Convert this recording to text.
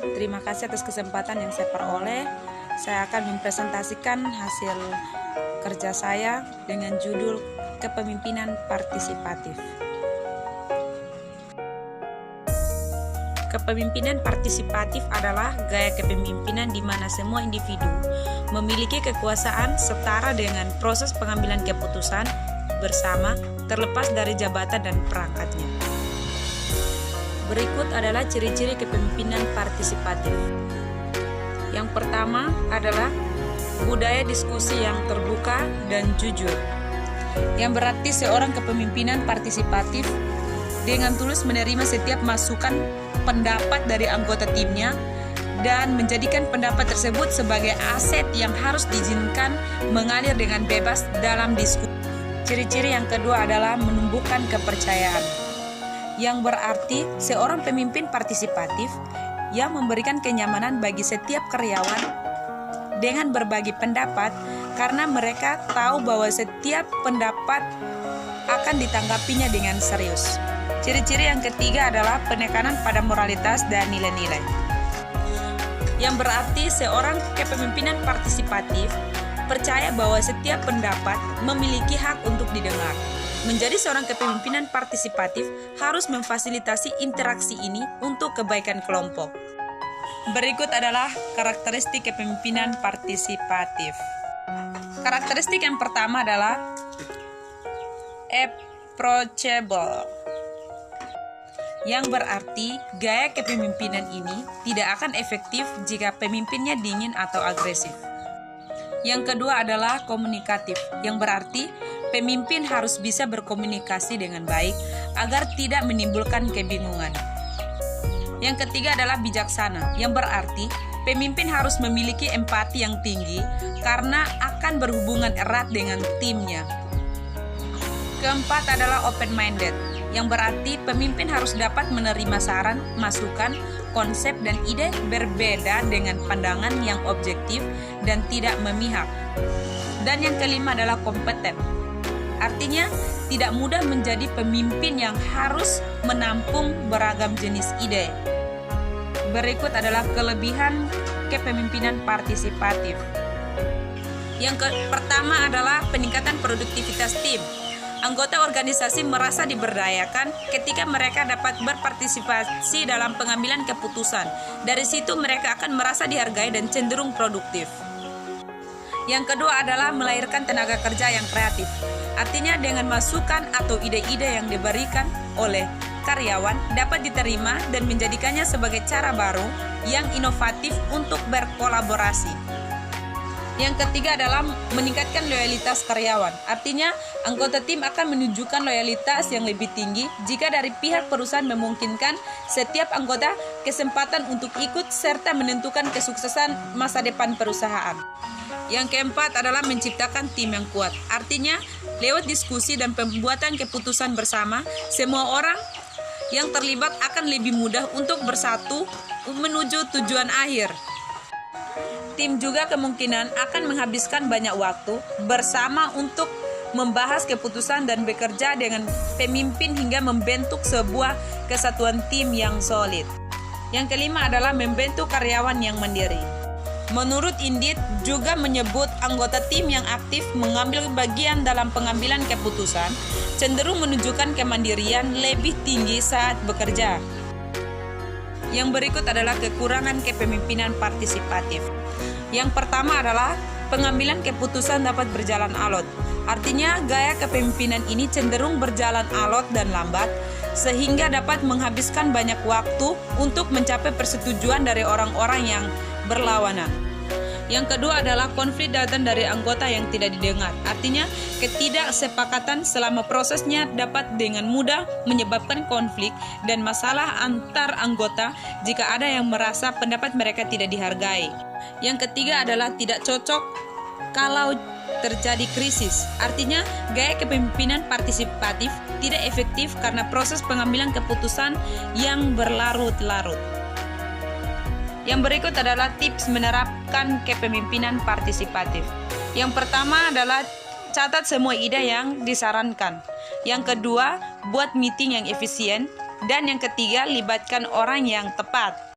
Terima kasih atas kesempatan yang saya peroleh. Saya akan mempresentasikan hasil kerja saya dengan judul Kepemimpinan Partisipatif. Kepemimpinan partisipatif adalah gaya kepemimpinan di mana semua individu memiliki kekuasaan setara dengan proses pengambilan keputusan bersama, terlepas dari jabatan dan perangkatnya. Berikut adalah ciri-ciri kepemimpinan partisipatif. Yang pertama adalah budaya diskusi yang terbuka dan jujur, yang berarti seorang kepemimpinan partisipatif dengan tulus menerima setiap masukan pendapat dari anggota timnya dan menjadikan pendapat tersebut sebagai aset yang harus diizinkan mengalir dengan bebas dalam diskusi. Ciri-ciri yang kedua adalah menumbuhkan kepercayaan, yang berarti seorang pemimpin partisipatif yang memberikan kenyamanan bagi setiap karyawan dengan berbagi pendapat karena mereka tahu bahwa setiap pendapat akan ditanggapinya dengan serius. Ciri-ciri yang ketiga adalah penekanan pada moralitas dan nilai-nilai, yang berarti seorang kepemimpinan partisipatif percaya bahwa setiap pendapat memiliki hak untuk didengar. Menjadi seorang kepemimpinan partisipatif harus memfasilitasi interaksi ini untuk kebaikan kelompok. Berikut adalah karakteristik kepemimpinan partisipatif. Karakteristik yang pertama adalah approachable, yang berarti gaya kepemimpinan ini tidak akan efektif jika pemimpinnya dingin atau agresif. Yang kedua adalah komunikatif, yang berarti pemimpin harus bisa berkomunikasi dengan baik agar tidak menimbulkan kebingungan. Yang ketiga adalah bijaksana, yang berarti pemimpin harus memiliki empati yang tinggi karena akan berhubungan erat dengan timnya. Keempat adalah open-minded, yang berarti pemimpin harus dapat menerima saran, masukan, konsep, dan ide berbeda dengan pandangan yang objektif dan tidak memihak. Dan yang kelima adalah kompeten, artinya tidak mudah menjadi pemimpin yang harus menampung beragam jenis ide. Berikut adalah kelebihan kepemimpinan partisipatif. Yang pertama adalah peningkatan produktivitas tim. Anggota organisasi merasa diberdayakan ketika mereka dapat berpartisipasi dalam pengambilan keputusan. Dari situ mereka akan merasa dihargai dan cenderung produktif. Yang kedua adalah melahirkan tenaga kerja yang kreatif. Artinya dengan masukan atau ide-ide yang diberikan oleh karyawan dapat diterima dan menjadikannya sebagai cara baru yang inovatif untuk berkolaborasi. Yang ketiga adalah meningkatkan loyalitas karyawan. Artinya, anggota tim akan menunjukkan loyalitas yang lebih tinggi jika dari pihak perusahaan memungkinkan setiap anggota kesempatan untuk ikut serta menentukan kesuksesan masa depan perusahaan. Yang keempat adalah menciptakan tim yang kuat. Artinya, lewat diskusi dan pembuatan keputusan bersama, semua orang yang terlibat akan lebih mudah untuk bersatu menuju tujuan akhir. Tim juga kemungkinan akan menghabiskan banyak waktu bersama untuk membahas keputusan dan bekerja dengan pemimpin hingga membentuk sebuah kesatuan tim yang solid. Yang kelima adalah membentuk karyawan yang mandiri. Menurut Indeed juga menyebut anggota tim yang aktif mengambil bagian dalam pengambilan keputusan cenderung menunjukkan kemandirian lebih tinggi saat bekerja. Yang berikut adalah kekurangan kepemimpinan partisipatif. Yang pertama adalah pengambilan keputusan dapat berjalan alot. Artinya gaya kepemimpinan ini cenderung berjalan alot dan lambat sehingga dapat menghabiskan banyak waktu untuk mencapai persetujuan dari orang-orang yang berlawanan. Yang kedua adalah konflik datang dari anggota yang tidak didengar. Artinya ketidaksepakatan selama prosesnya dapat dengan mudah menyebabkan konflik dan masalah antar anggota jika ada yang merasa pendapat mereka tidak dihargai. Yang ketiga adalah tidak cocok kalau terjadi krisis. Artinya gaya kepemimpinan partisipatif tidak efektif karena proses pengambilan keputusan yang berlarut-larut. Yang berikut adalah tips menerapkan kepemimpinan partisipatif. Yang pertama adalah catat semua ide yang disarankan. Yang kedua, buat meeting yang efisien. Dan yang ketiga, libatkan orang yang tepat.